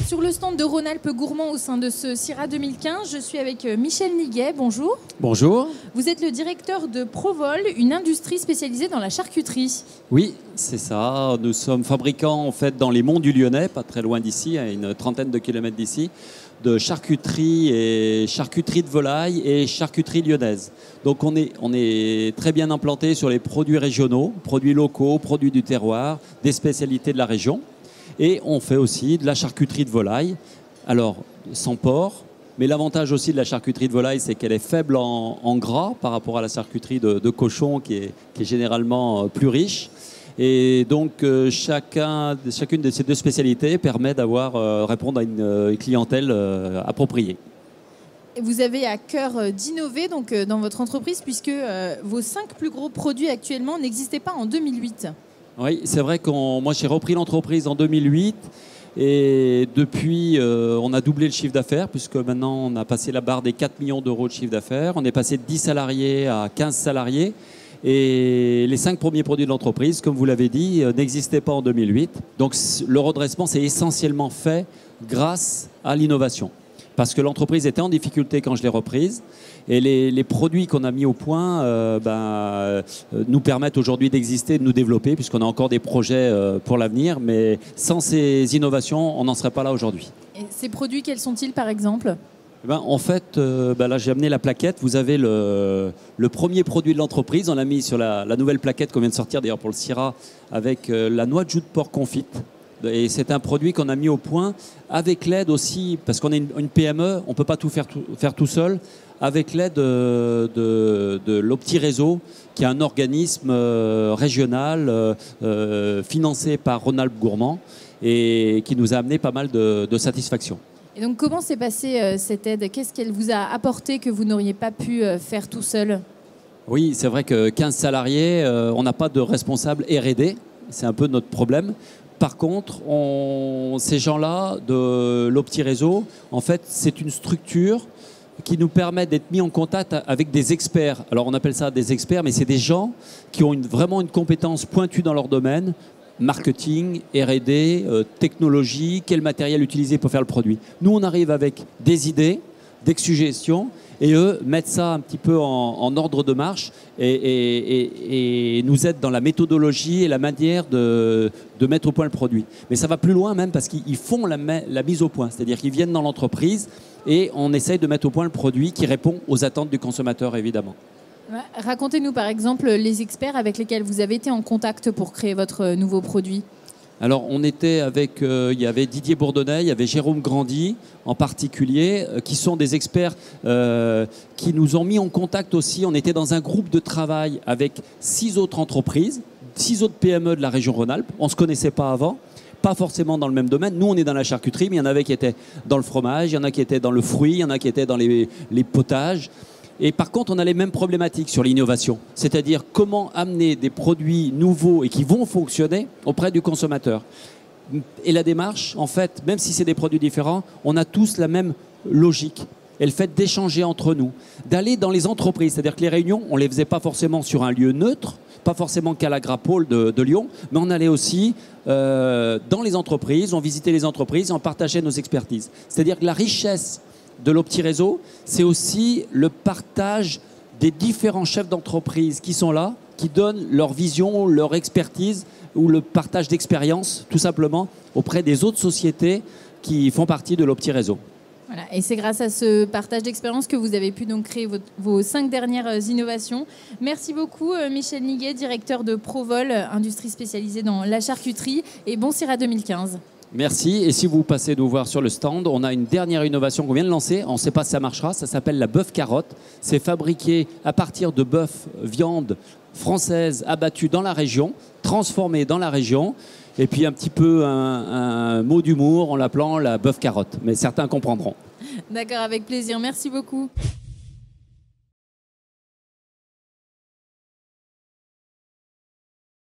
Sur le stand de Rhône-Alpes Gourmand au sein de ce CIRA 2015, je suis avec Michel Niguet. Bonjour. Bonjour. Vous êtes le directeur de Provol, une industrie spécialisée dans la charcuterie. Oui, c'est ça. Nous sommes fabricants en fait dans les monts du Lyonnais, pas très loin d'ici, à une trentaine de kilomètres d'ici, de charcuterie et charcuterie de volaille et charcuterie lyonnaise. Donc on est très bien implanté sur les produits régionaux, produits locaux, produits du terroir, des spécialités de la région. Et on fait aussi de la charcuterie de volaille, alors sans porc, mais l'avantage aussi de la charcuterie de volaille, c'est qu'elle est faible en gras par rapport à la charcuterie de cochon qui est généralement plus riche. Et donc chacune de ces deux spécialités permet d'avoir répondre à une clientèle appropriée. Vous avez à cœur d'innover dans votre entreprise puisque vos 5 plus gros produits actuellement n'existaient pas en 2008. Oui, c'est vrai que moi j'ai repris l'entreprise en 2008 et depuis on a doublé le chiffre d'affaires puisque maintenant on a passé la barre des 4 millions d'euros de chiffre d'affaires. On est passé de 10 salariés à 15 salariés et les 5 premiers produits de l'entreprise, comme vous l'avez dit, n'existaient pas en 2008. Donc le redressement s'est essentiellement fait grâce à l'innovation. Parce que l'entreprise était en difficulté quand je l'ai reprise. Et les produits qu'on a mis au point nous permettent aujourd'hui d'exister, de nous développer, puisqu'on a encore des projets pour l'avenir. Mais sans ces innovations, on n'en serait pas là aujourd'hui. Et ces produits, quels sont-ils par exemple ? En fait, là j'ai amené la plaquette. Vous avez le premier produit de l'entreprise. On l'a mis sur la nouvelle plaquette qu'on vient de sortir d'ailleurs pour le CIRA avec la noix de jus de porc confite. Et c'est un produit qu'on a mis au point avec l'aide aussi, parce qu'on est une PME, on ne peut pas tout faire tout seul, avec l'aide de l'Opti Réseau, qui est un organisme régional financé par Rhône-Alpes Gourmand et qui nous a amené pas mal de satisfaction. Et donc comment s'est passée cette aide ? Qu'est-ce qu'elle vous a apporté que vous n'auriez pas pu faire tout seul ? Oui, c'est vrai que 15 salariés, on n'a pas de responsable R&D, c'est un peu notre problème. Par contre, ces gens-là de l'Opti Réseau, en fait, c'est une structure qui nous permet d'être mis en contact avec des experts. Alors, on appelle ça des experts, mais c'est des gens qui ont vraiment une compétence pointue dans leur domaine, marketing, R&D, technologie, quel matériel utiliser pour faire le produit. Nous, on arrive avec des idées, des suggestions, et eux mettent ça un petit peu en ordre de marche et nous aident dans la méthodologie et la manière de mettre au point le produit. Mais ça va plus loin même parce qu'ils font la mise au point, c'est-à-dire qu'ils viennent dans l'entreprise et on essaye de mettre au point le produit qui répond aux attentes du consommateur évidemment. Racontez-nous par exemple les experts avec lesquels vous avez été en contact pour créer votre nouveau produit. Alors, on était avec, il y avait Didier Bourdonnais, il y avait Jérôme Grandi en particulier, qui sont des experts qui nous ont mis en contact aussi. On était dans un groupe de travail avec 6 autres entreprises, 6 autres PME de la région Rhône-Alpes. On ne se connaissait pas avant, pas forcément dans le même domaine. Nous, on est dans la charcuterie, mais il y en avait qui étaient dans le fromage, il y en a qui étaient dans le fruit, il y en a qui étaient dans les potages. Et par contre, on a les mêmes problématiques sur l'innovation, c'est-à-dire comment amener des produits nouveaux et qui vont fonctionner auprès du consommateur. Et la démarche, en fait, même si c'est des produits différents, on a tous la même logique. Et le fait d'échanger entre nous, d'aller dans les entreprises, c'est-à-dire que les réunions, on ne les faisait pas forcément sur un lieu neutre, pas forcément qu'à l'Agrapole de Lyon, mais on allait aussi dans les entreprises, on visitait les entreprises et on partageait nos expertises. C'est-à-dire que la richesse de l'Opti Réseau, c'est aussi le partage des différents chefs d'entreprise qui sont là, qui donnent leur vision, leur expertise ou le partage d'expérience, tout simplement, auprès des autres sociétés qui font partie de l'Opti Réseau. Voilà, et c'est grâce à ce partage d'expérience que vous avez pu donc créer vos 5 dernières innovations. Merci beaucoup Michel Niguet, directeur de Provol, industrie spécialisée dans la charcuterie, et bon CIRA 2015. Merci. Et si vous passez nous voir sur le stand, on a une dernière innovation qu'on vient de lancer. On ne sait pas si ça marchera. Ça s'appelle la bœuf carotte. C'est fabriqué à partir de bœuf, viande française abattue dans la région, transformée dans la région. Et puis un petit peu un mot d'humour en l'appelant la bœuf carotte. Mais certains comprendront. D'accord, avec plaisir. Merci beaucoup.